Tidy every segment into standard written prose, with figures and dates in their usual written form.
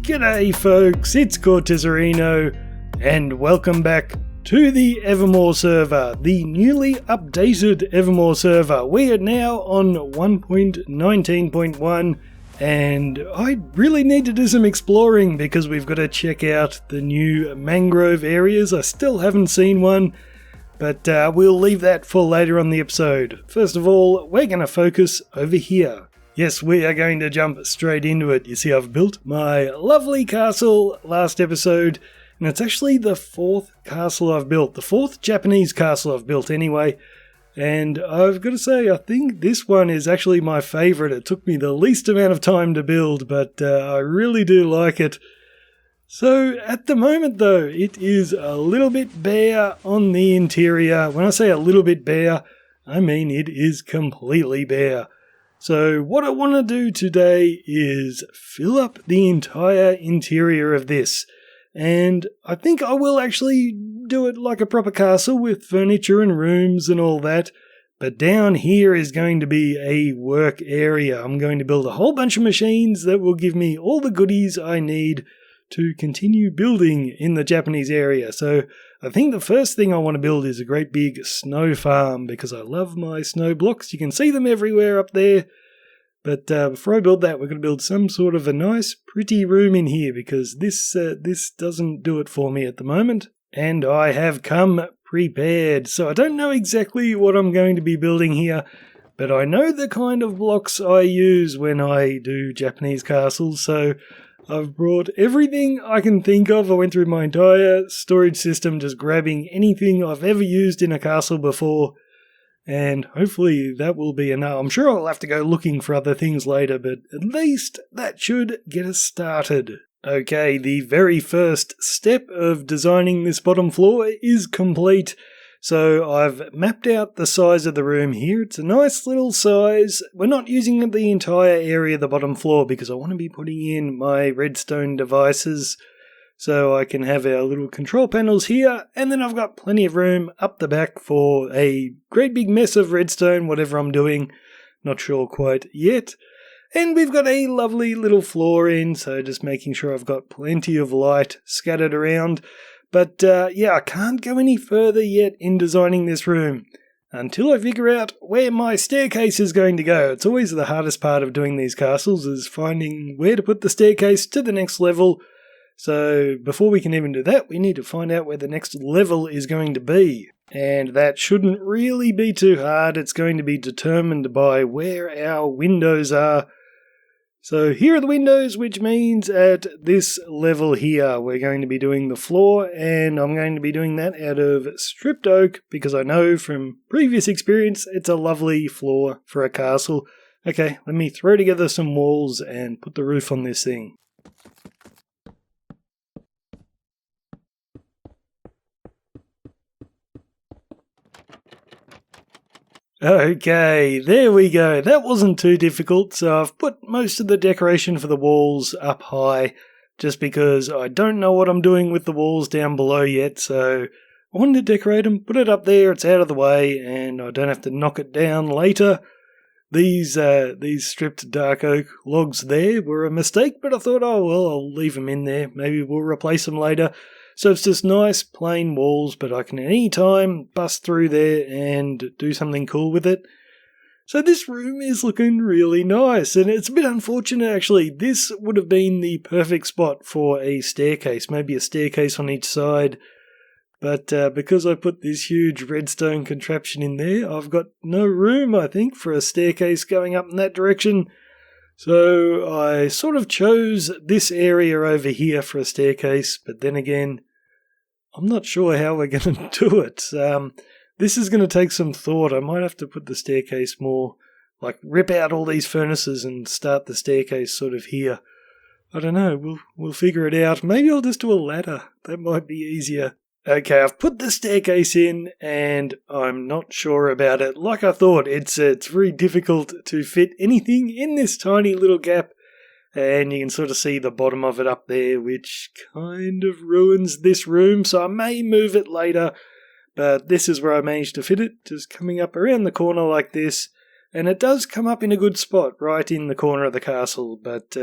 G'day folks, it's Cortezerino, and welcome back to the Evermoor server, the newly updated Evermoor server. We are now on 1.19.1, and I really need to do some exploring because we've got to check out the new mangrove areas. I still haven't seen one, but we'll leave that for later on the episode. First of all, we're going to focus over here. Yes, we are going to jump straight into it. You see, I've built my lovely castle last episode, and it's actually the fourth castle I've built. The fourth Japanese castle I've built anyway. And I've got to say, I think this one is actually my favourite. It took me the least amount of time to build, but I really do like it. So, at the moment though, it is a little bit bare on the interior. When I say a little bit bare, I mean it is completely bare. So what I want to do today is fill up the entire interior of this. And I think I will actually do it like a proper castle with furniture and rooms and all that. But down here is going to be a work area. I'm going to build a whole bunch of machines that will give me all the goodies I need to continue building in the Japanese area. So I think the first thing I want to build is a great big snow farm because I love my snow blocks. You can see them everywhere up there. But before I build that, we're going to build some sort of a nice, pretty room in here because this doesn't do it for me at the moment. And I have come prepared. So I don't know exactly what I'm going to be building here, but I know the kind of blocks I use when I do Japanese castles. So I've brought everything I can think of. I went through my entire storage system just grabbing anything I've ever used in a castle before. And hopefully that will be enough. I'm sure I'll have to go looking for other things later, but at least that should get us started. Okay, the very first step of designing this bottom floor is complete. So I've mapped out the size of the room here. It's a nice little size. We're not using the entire area of the bottom floor because I want to be putting in my redstone devices so I can have our little control panels here, and then I've got plenty of room up the back for a great big mess of redstone, whatever I'm doing. Not sure quite yet. And we've got a lovely little floor in, so just making sure I've got plenty of light scattered around. But yeah, I can't go any further yet in designing this room until I figure out where my staircase is going to go. It's always the hardest part of doing these castles, is finding where to put the staircase to the next level. So before we can even do that, we need to find out where the next level is going to be. And that shouldn't really be too hard. It's going to be determined by where our windows are. So here are the windows, which means at this level here, we're going to be doing the floor, and I'm going to be doing that out of stripped oak because I know from previous experience it's a lovely floor for a castle. Okay, let me throw together some walls and put the roof on this thing. Okay, there we go. That wasn't too difficult, so I've put most of the decoration for the walls up high, just because I don't know what I'm doing with the walls down below yet, so I wanted to decorate them, put it up there, it's out of the way, and I don't have to knock it down later. These stripped dark oak logs there were a mistake, but I thought, oh well, I'll leave them in there, maybe we'll replace them later. So it's just nice, plain walls, but I can at any time bust through there and do something cool with it. So this room is looking really nice, and it's a bit unfortunate actually. This would have been the perfect spot for a staircase, maybe a staircase on each side. But because I put this huge redstone contraption in there, I've got no room, I think, for a staircase going up in that direction. So I sort of chose this area over here for a staircase, but then again, I'm not sure how we're going to do it. This is going to take some thought. I might have to put the staircase more, like rip out all these furnaces and start the staircase sort of here. I don't know, we'll figure it out. Maybe I'll just do a ladder. That might be easier. Okay, I've put the staircase in, and I'm not sure about it. Like I thought, it's very difficult to fit anything in this tiny little gap, and you can sort of see the bottom of it up there, which kind of ruins this room, so I may move it later, but this is where I managed to fit it, just coming up around the corner like this, and it does come up in a good spot, right in the corner of the castle, but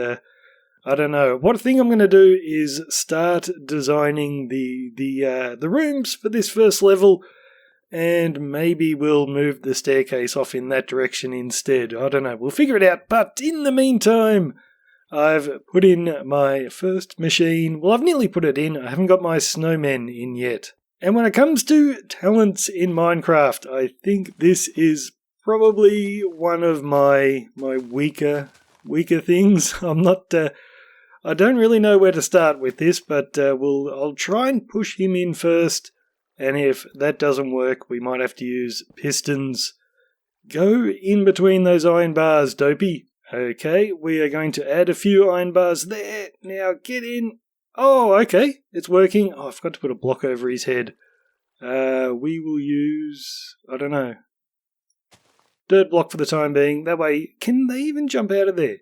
I don't know. What thing I'm going to do is start designing the rooms for this first level, and maybe we'll move the staircase off in that direction instead. I don't know. We'll figure it out. But in the meantime, I've put in my first machine. Well, I've nearly put it in. I haven't got my snowmen in yet. And when it comes to talents in Minecraft, I think this is probably one of my weaker things. I don't really know where to start with this, but I'll try and push him in first. And if that doesn't work, we might have to use pistons. Go in between those iron bars, Dopey. Okay, we are going to add a few iron bars there. Now get in. Oh, okay, it's working. Oh, I forgot to put a block over his head. We will use, I don't know, dirt block for the time being. That way, can they even jump out of there?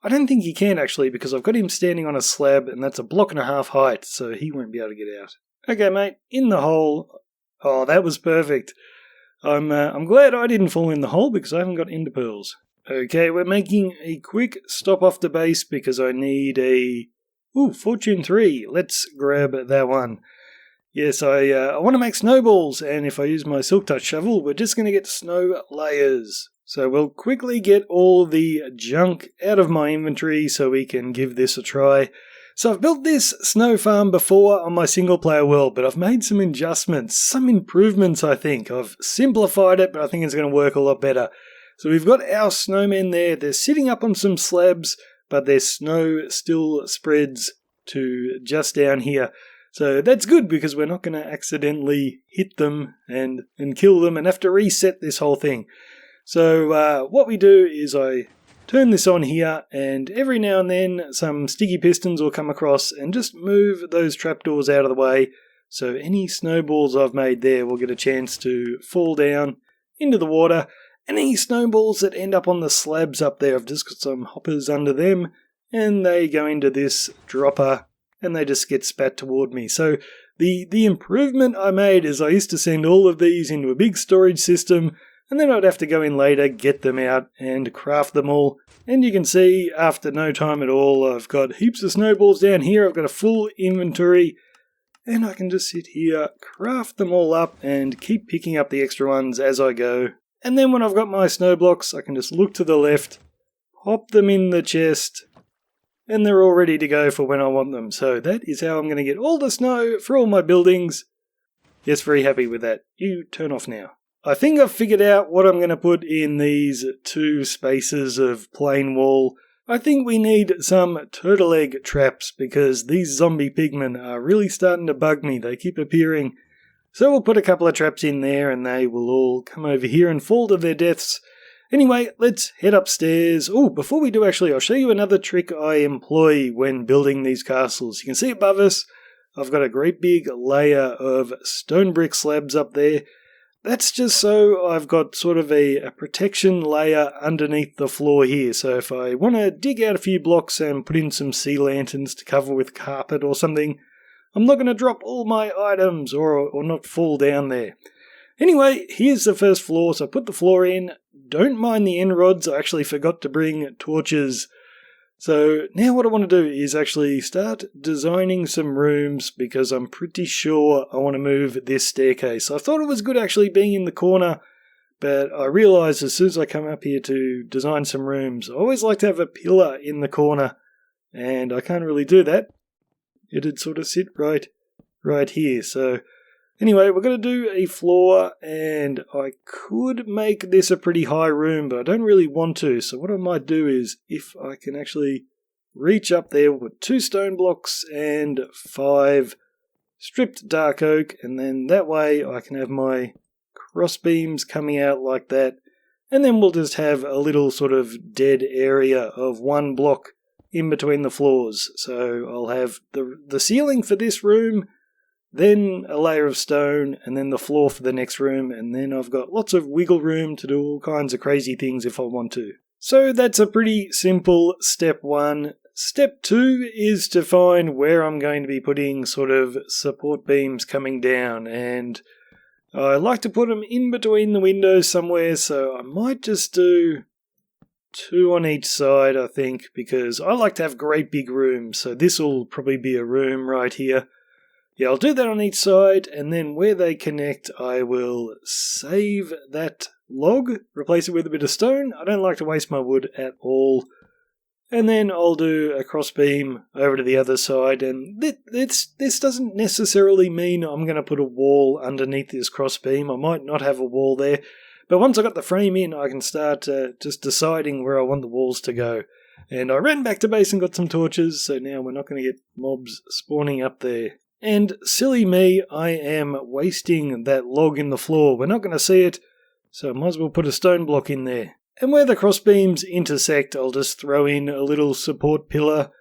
I don't think he can actually, because I've got him standing on a slab and that's a block and a half height, so he won't be able to get out. Okay, mate, in the hole. Oh, that was perfect. I'm glad I didn't fall in the hole because I haven't got ender pearls. Okay, we're making a quick stop off the base because I need a... Ooh, Fortune 3. Let's grab that one. Yes, I want to make snowballs, and if I use my Silk Touch shovel, we're just going to get snow layers. So we'll quickly get all the junk out of my inventory so we can give this a try. So I've built this snow farm before on my single player world, but I've made some adjustments, some improvements I think. I've simplified it, but I think it's going to work a lot better. So we've got our snowmen there. They're sitting up on some slabs, but their snow still spreads to just down here. So that's good because we're not going to accidentally hit them and kill them and have to reset this whole thing. So what we do is I turn this on here, and every now and then some sticky pistons will come across and just move those trapdoors out of the way, so any snowballs I've made there will get a chance to fall down into the water. Any snowballs that end up on the slabs up there, I've just got some hoppers under them, and they go into this dropper, and they just get spat toward me. So the improvement I made is I used to send all of these into a big storage system, and then I'd have to go in later, get them out, and craft them all. And you can see, after no time at all, I've got heaps of snowballs down here. I've got a full inventory, and I can just sit here, craft them all up, and keep picking up the extra ones as I go. And then when I've got my snow blocks, I can just look to the left, pop them in the chest, and they're all ready to go for when I want them. So that is how I'm going to get all the snow for all my buildings. Yes, very happy with that. You turn off now. I think I've figured out what I'm going to put in these two spaces of plain wall. I think we need some turtle egg traps because these zombie pigmen are really starting to bug me. They keep appearing. So we'll put a couple of traps in there and they will all come over here and fall to their deaths. Anyway, let's head upstairs. Oh, before we do actually, I'll show you another trick I employ when building these castles. You can see above us, I've got a great big layer of stone brick slabs up there. That's just so I've got sort of a protection layer underneath the floor here. So if I want to dig out a few blocks and put in some sea lanterns to cover with carpet or something, I'm not going to drop all my items or not fall down there. Anyway, here's the first floor. So I put the floor in. Don't mind the end rods. I actually forgot to bring torches. So now what I want to do is actually start designing some rooms because I'm pretty sure I want to move this staircase. I thought it was good actually being in the corner, but I realised as soon as I come up here to design some rooms, I always like to have a pillar in the corner, and I can't really do that. It'd sort of sit right here. So anyway, we're going to do a floor, and I could make this a pretty high room, but I don't really want to. So what I might do is, if I can actually reach up there with 2 stone blocks and 5 stripped dark oak, and then that way I can have my cross beams coming out like that, and then we'll just have a little sort of dead area of 1 block in between the floors. So I'll have the ceiling for this room, then a layer of stone, and then the floor for the next room, and then I've got lots of wiggle room to do all kinds of crazy things if I want to. So that's a pretty simple step 1. Step 2 is to find where I'm going to be putting sort of support beams coming down, and I like to put them in between the windows somewhere, so I might just do 2 on each side, I think, because I like to have great big rooms, so this will probably be a room right here. Yeah, I'll do that on each side, and then where they connect, I will save that log, replace it with a bit of stone. I don't like to waste my wood at all. And then I'll do a crossbeam over to the other side, and this doesn't necessarily mean I'm going to put a wall underneath this crossbeam. I might not have a wall there, but once I got the frame in, I can start just deciding where I want the walls to go. And I ran back to base and got some torches, so now we're not going to get mobs spawning up there. And silly me, I am wasting that log in the floor. We're not going to see it, so I might as well put a stone block in there. And where the crossbeams intersect, I'll just throw in a little support pillar.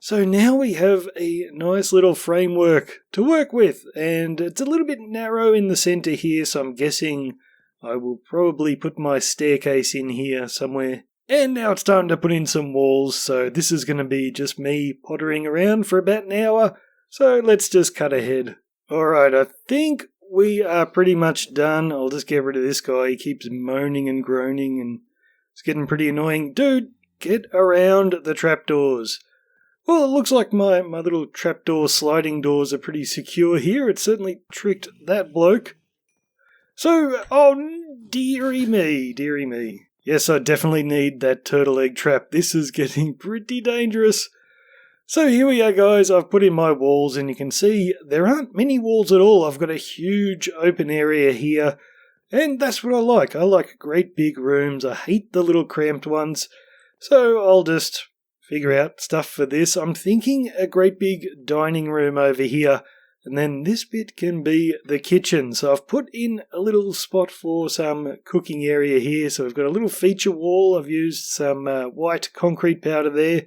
So now we have a nice little framework to work with, and it's a little bit narrow in the center here, so I'm guessing I will probably put my staircase in here somewhere. And now it's time to put in some walls, so this is going to be just me pottering around for about an hour, so let's just cut ahead. Alright, I think we are pretty much done. I'll just get rid of this guy. He keeps moaning and groaning, and it's getting pretty annoying. Dude, get around the trapdoors. Well, it looks like my little trapdoor sliding doors are pretty secure here. It certainly tricked that bloke. So, oh, dearie me, dearie me. Yes, I definitely need that turtle egg trap. This is getting pretty dangerous. So here we are, guys. I've put in my walls, and you can see there aren't many walls at all. I've got a huge open area here. And that's what I like. I like great big rooms. I hate the little cramped ones. So I'll just figure out stuff for this. I'm thinking a great big dining room over here. And then this bit can be the kitchen. So I've put in a little spot for some cooking area here. So I've got a little feature wall. I've used some white concrete powder there.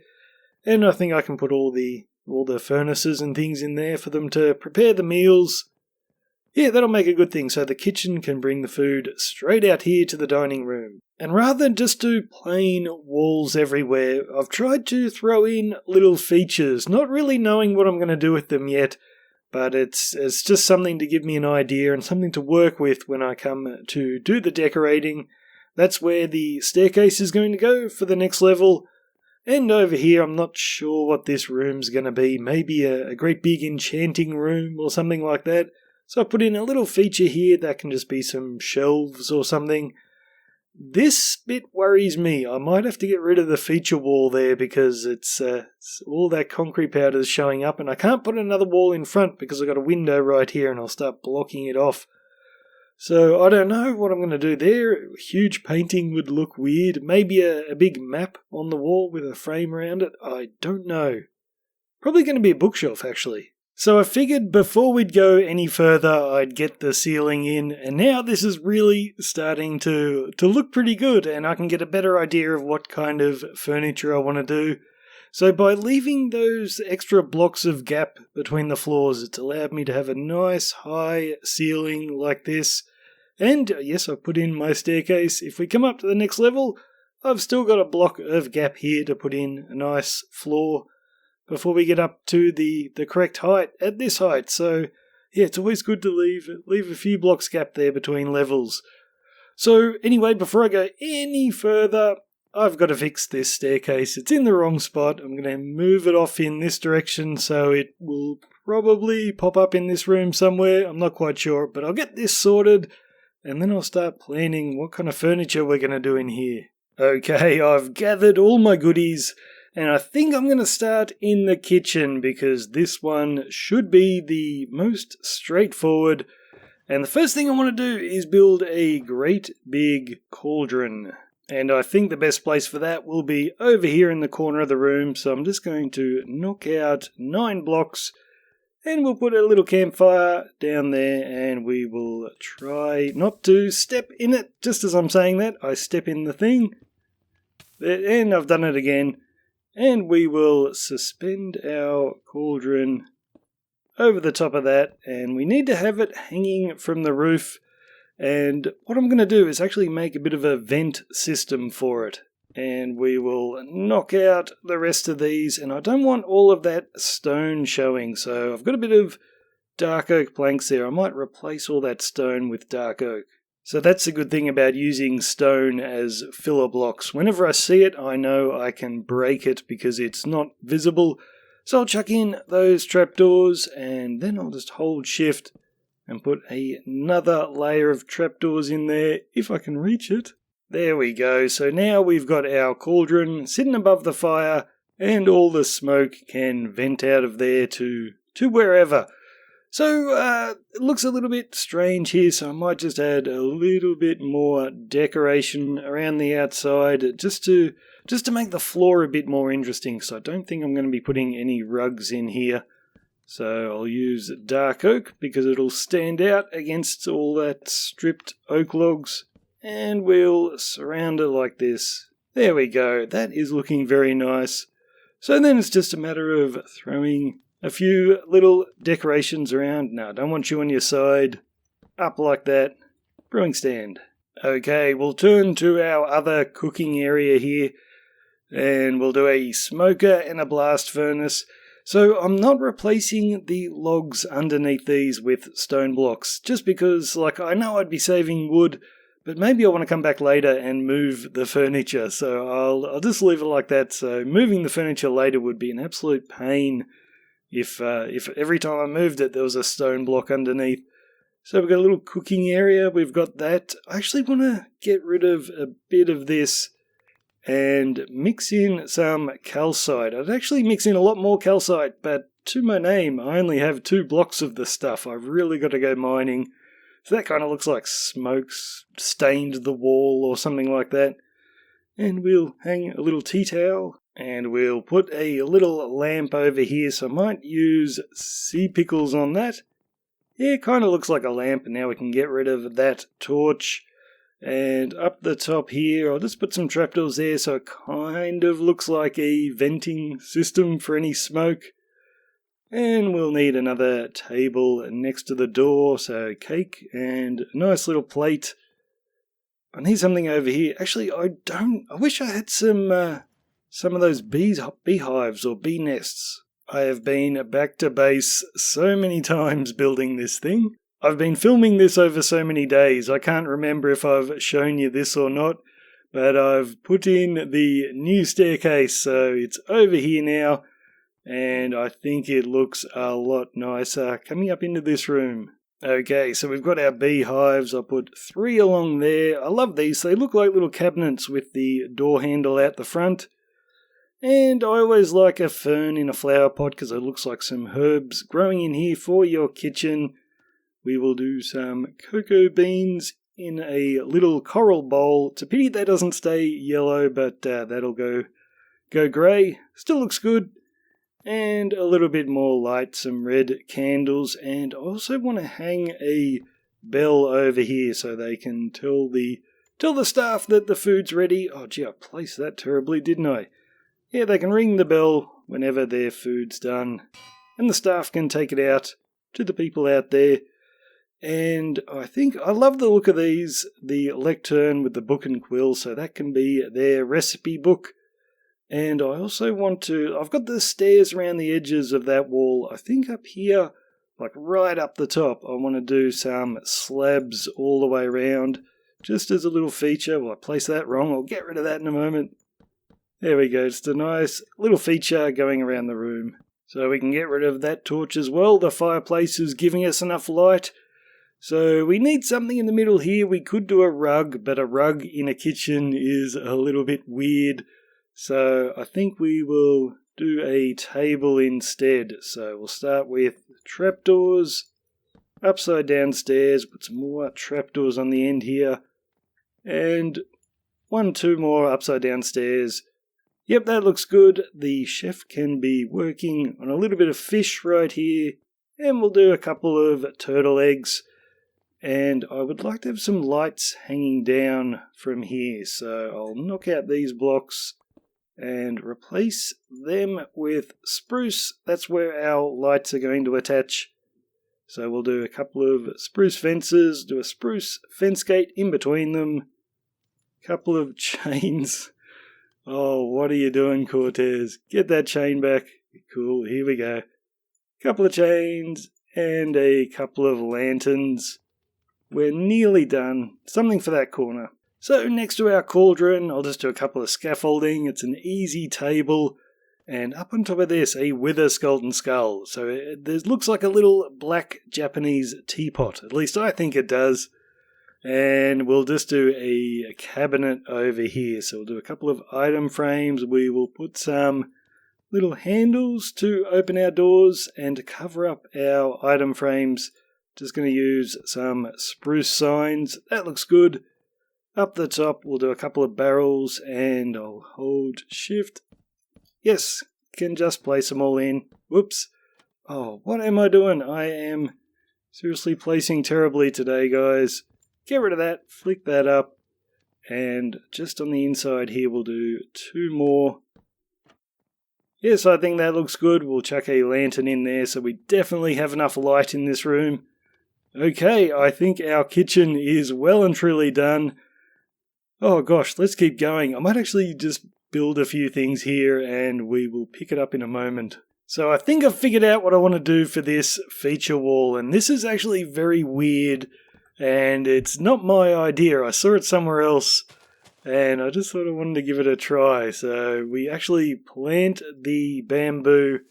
And I think I can put all the furnaces and things in there for them to prepare the meals. Yeah, that'll make a good thing, so the kitchen can bring the food straight out here to the dining room. And rather than just do plain walls everywhere, I've tried to throw in little features, not really knowing what I'm going to do with them yet, but it's just something to give me an idea and something to work with when I come to do the decorating. That's where the staircase is going to go for the next level. And over here, I'm not sure what this room's going to be. Maybe a great big enchanting room or something like that. So I put in a little feature here that can just be some shelves or something. This bit worries me. I might have to get rid of the feature wall there because it's all that concrete powder is showing up, and I can't put another wall in front because I've got a window right here and I'll start blocking it off. So I don't know what I'm going to do there. Huge painting would look weird. Maybe a big map on the wall with a frame around it. I don't know. Probably going to be a bookshelf, actually. So I figured before we'd go any further, I'd get the ceiling in, and now this is really starting to look pretty good, and I can get a better idea of what kind of furniture I want to do. So by leaving those extra blocks of gap between the floors, it's allowed me to have a nice high ceiling like this. And yes, I've put in my staircase. If we come up to the next level, I've still got a block of gap here to put in a nice floor before we get up to the correct height at this height. So yeah, it's always good to leave a few blocks gap there between levels. So anyway, before I go any further, I've got to fix this staircase. It's in the wrong spot. I'm going to move it off in this direction so it will probably pop up in this room somewhere. I'm not quite sure, but I'll get this sorted and then I'll start planning what kind of furniture we're going to do in here. Okay, I've gathered all my goodies. And I think I'm going to start in the kitchen because this one should be the most straightforward. And the first thing I want to do is build a great big cauldron. And I think the best place for that will be over here in the corner of the room. So I'm just going to knock out 9 blocks and we'll put a little campfire down there and we will try not to step in it. Just as I'm saying that, I step in the thing. And I've done it again. And we will suspend our cauldron over the top of that, and we need to have it hanging from the roof. And what I'm going to do is actually make a bit of a vent system for it. And we will knock out the rest of these, and I don't want all of that stone showing, so I've got a bit of dark oak planks there. I might replace all that stone with dark oak. So that's the good thing about using stone as filler blocks. Whenever I see it, I know I can break it because it's not visible. So I'll chuck in those trapdoors and then I'll just hold shift and put another layer of trapdoors in there if I can reach it. There we go. So now we've got our cauldron sitting above the fire and all the smoke can vent out of there to wherever. So it looks a little bit strange here, so I might just add a little bit more decoration around the outside just to make the floor a bit more interesting. So I don't think I'm going to be putting any rugs in here. So I'll use dark oak because it'll stand out against all that stripped oak logs. And we'll surround it like this. There we go. That is looking very nice. So then it's just a matter of throwing a few little decorations around. No, I don't want you on your side. Up like that. Brewing stand. Okay, we'll turn to our other cooking area here. And we'll do a smoker and a blast furnace. So I'm not replacing the logs underneath these with stone blocks. Just because, I know I'd be saving wood, but maybe I want to come back later and move the furniture. So I'll just leave it like that. So moving the furniture later would be an absolute pain if every time I moved it there was a stone block underneath. So we've got a little cooking area. We've got that. I actually want to get rid of a bit of this and mix in some calcite. I'd actually mix in a lot more calcite, but to my name, I only have 2 blocks of the stuff. I've really got to go mining. So that kind of looks like smoke's stained the wall or something like that. And we'll hang a little tea towel. And we'll put a little lamp over here, so I might use sea pickles on that. Yeah, it kind of looks like a lamp, and now we can get rid of that torch. And up the top here, I'll just put some trapdoors there, so it kind of looks like a venting system for any smoke. And we'll need another table next to the door, so cake and a nice little plate. I need something over here. Actually, I wish I had some of those beehives or bee nests. I have been back to base so many times building this thing. I've been filming this over so many days, I can't remember if I've shown you this or not, but I've put in the new staircase, so it's over here now, and I think it looks a lot nicer coming up into this room. Okay, so we've got our beehives. I'll put 3 along there. I love these. They look like little cabinets with the door handle out the front. And I always like a fern in a flower pot because it looks like some herbs growing in here for your kitchen. We will do some cocoa beans in a little coral bowl. It's a pity that doesn't stay yellow, but that'll go grey. Still looks good. And a little bit more light, some red candles. And I also want to hang a bell over here so they can tell the staff that the food's ready. Oh gee, I placed that terribly, didn't I? Yeah, they can ring the bell whenever their food's done. And the staff can take it out to the people out there. And I think I love the look of these, the lectern with the book and quill, so that can be their recipe book. And I also I've got the stairs around the edges of that wall. I think up here, right up the top, I want to do some slabs all the way around, just as a little feature. Well, I placed that wrong. I'll get rid of that in a moment. There we go. Just a nice little feature going around the room. So we can get rid of that torch as well. The fireplace is giving us enough light. So we need something in the middle here. We could do a rug, but a rug in a kitchen is a little bit weird. So I think we will do a table instead. So we'll start with trapdoors, upside down stairs, put some more trapdoors on the end here, and 2 more upside down stairs. Yep, that looks good. The chef can be working on a little bit of fish right here, and we'll do a couple of turtle eggs. And I would like to have some lights hanging down from here, so I'll knock out these blocks and replace them with spruce. That's where our lights are going to attach. So we'll do a couple of spruce fences, do a spruce fence gate in between them, couple of chains. Oh, what are you doing, Cortez? Get that chain back. Cool, here we go. Couple of chains and a couple of lanterns. we're nearly done. Something for that corner. So next to our cauldron, I'll just do a couple of scaffolding. It's an easy table. And up on top of this, a wither skeleton skull. So it looks like a little black Japanese teapot. At least I think it does. And we'll just do a cabinet over here. So we'll do a couple of item frames. We will put some little handles to open our doors and to cover up our item frames. Just going to use some spruce signs. That looks good. Up the top, we'll do a couple of barrels and I'll hold shift. Yes, can just place them all in. Whoops. Oh, what am I doing? I am seriously placing terribly today, guys. Get rid of that, flick that up, and just on the inside here we'll do 2 more. Yes, I think that looks good. We'll chuck a lantern in there so we definitely have enough light in this room. Okay, I think our kitchen is well and truly done. Oh gosh, let's keep going. I might actually just build a few things here and we will pick it up in a moment. So I think I've figured out what I want to do for this feature wall, and this is actually very weird and it's not my idea. I saw it somewhere else and I just thought I wanted to give it a try. So we actually plant the bamboo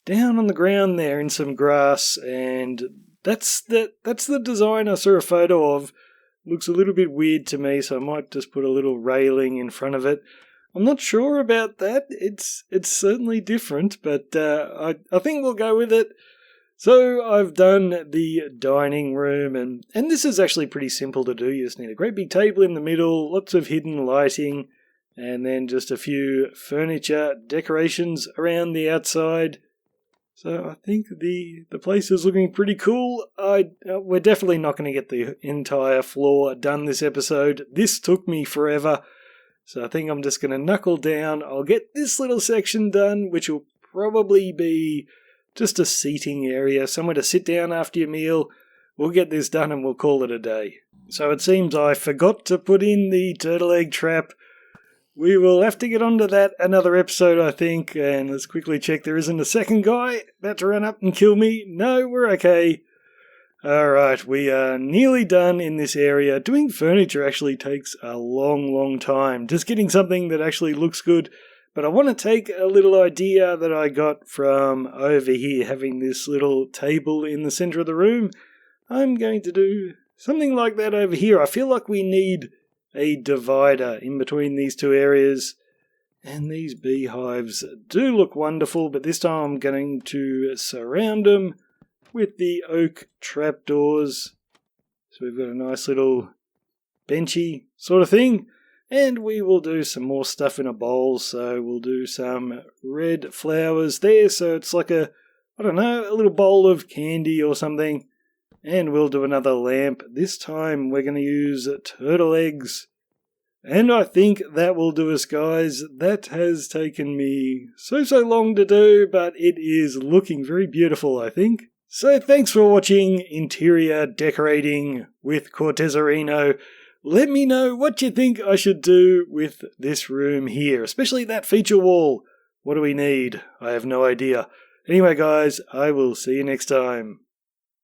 down on the ground there in some grass, and that's the design I saw a photo of. Looks a little bit weird to me, so I might just put a little railing in front of it. I'm not sure about that. It's certainly different, but I think we'll go with it. So I've done the dining room, and this is actually pretty simple to do. You just need a great big table in the middle, lots of hidden lighting, and then just a few furniture decorations around the outside. So I think the place is looking pretty cool. We're definitely not going to get the entire floor done this episode. This took me forever. So I think I'm just going to knuckle down. I'll get this little section done, which will probably be just a seating area, somewhere to sit down after your meal. We'll get this done and we'll call it a day. So it seems I forgot to put in the turtle egg trap. We will have to get onto that another episode, I think, and let's quickly check there isn't a second guy about to run up and kill me. No, we're okay. Alright, we are nearly done in this area. Doing furniture actually takes a long time. Just getting something that actually looks good. But I want to take a little idea that I got from over here, having this little table in the center of the room. I'm going to do something like that over here. I feel like we need a divider in between these two areas. And these beehives do look wonderful, but this time I'm going to surround them with the oak trapdoors. So we've got a nice little benchy sort of thing. And we will do some more stuff in a bowl. So we'll do some red flowers there. So it's like a little bowl of candy or something. And we'll do another lamp. This time we're going to use turtle eggs. And I think that will do us, guys. That has taken me so long to do, but it is looking very beautiful, I think. So thanks for watching Interior Decorating with Cortezerino. Let me know what you think I should do with this room here, especially that feature wall. What do we need? I have no idea. Anyway, guys, I will see you next time.